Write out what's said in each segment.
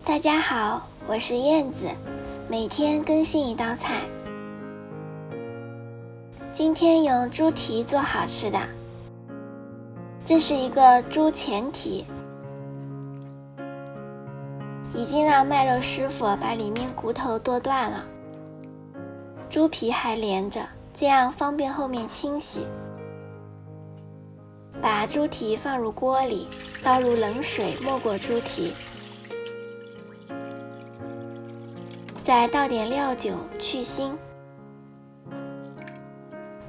大家好，我是燕子，每天更新一道菜。今天用猪蹄做好吃的，这是一个猪前蹄，已经让卖肉师傅把里面骨头剁断了，猪皮还连着，这样方便后面清洗。把猪蹄放入锅里，倒入冷水没过猪蹄，再倒点料酒去腥，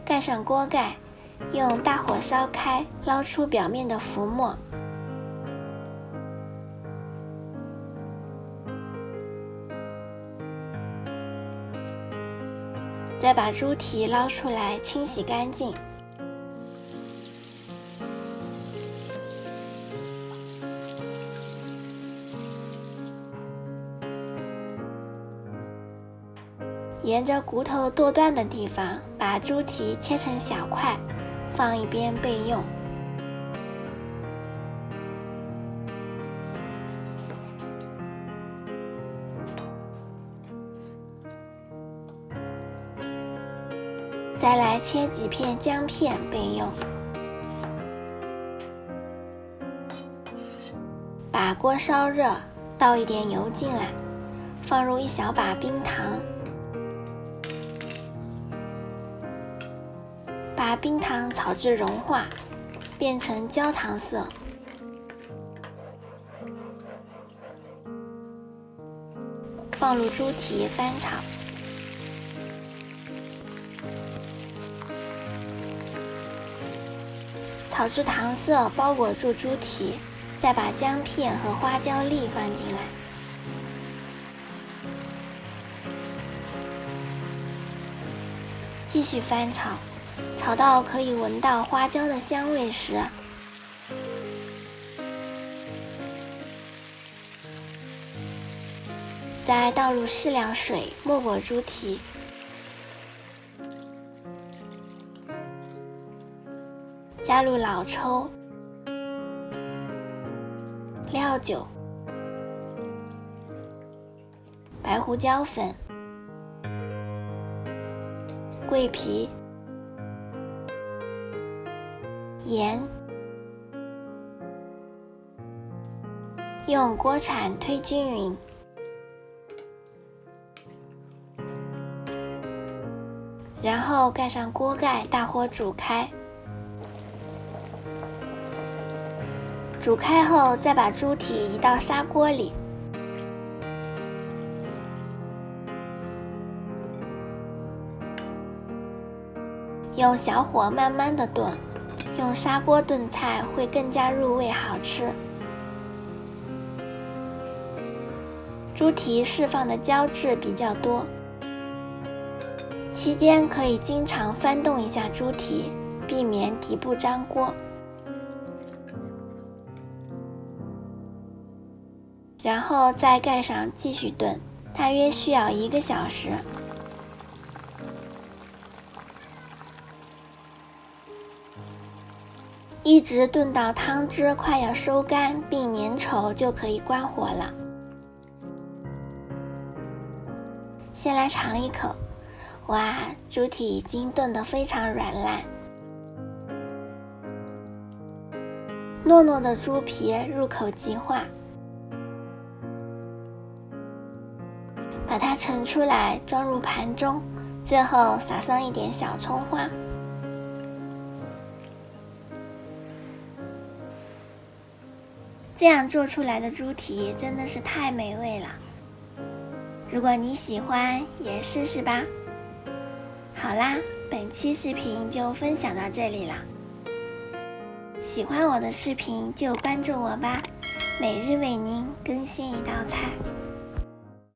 盖上锅盖，用大火烧开，捞出表面的浮沫，再把猪蹄捞出来清洗干净。沿着骨头剁断的地方，把猪蹄切成小块，放一边备用。再来切几片姜片备用。把锅烧热，倒一点油进来，放入一小把冰糖。把冰糖炒至融化，变成焦糖色。放入猪蹄翻炒。炒至糖色包裹住猪蹄，再把姜片和花椒粒放进来。继续翻炒。炒到可以闻到花椒的香味时，再倒入适量水没过猪蹄，加入老抽、料酒、白胡椒粉、桂皮、盐，用锅铲推均匀，然后盖上锅盖，大火煮开。煮开后，再把猪蹄移到砂锅里，用小火慢慢地炖。用砂锅炖菜会更加入味好吃。猪蹄释放的胶质比较多，期间可以经常翻动一下猪蹄，避免底部粘锅。然后再盖上继续炖，大约需要1个小时。一直炖到汤汁快要收干并粘稠就可以关火了。先来尝一口，哇，猪蹄已经炖得非常软烂，糯糯的猪皮入口即化。把它盛出来装入盘中，最后撒上一点小葱花。这样做出来的猪蹄真的是太美味了，如果你喜欢也试试吧。好啦，本期视频就分享到这里了，喜欢我的视频就关注我吧，每日为您更新一道菜。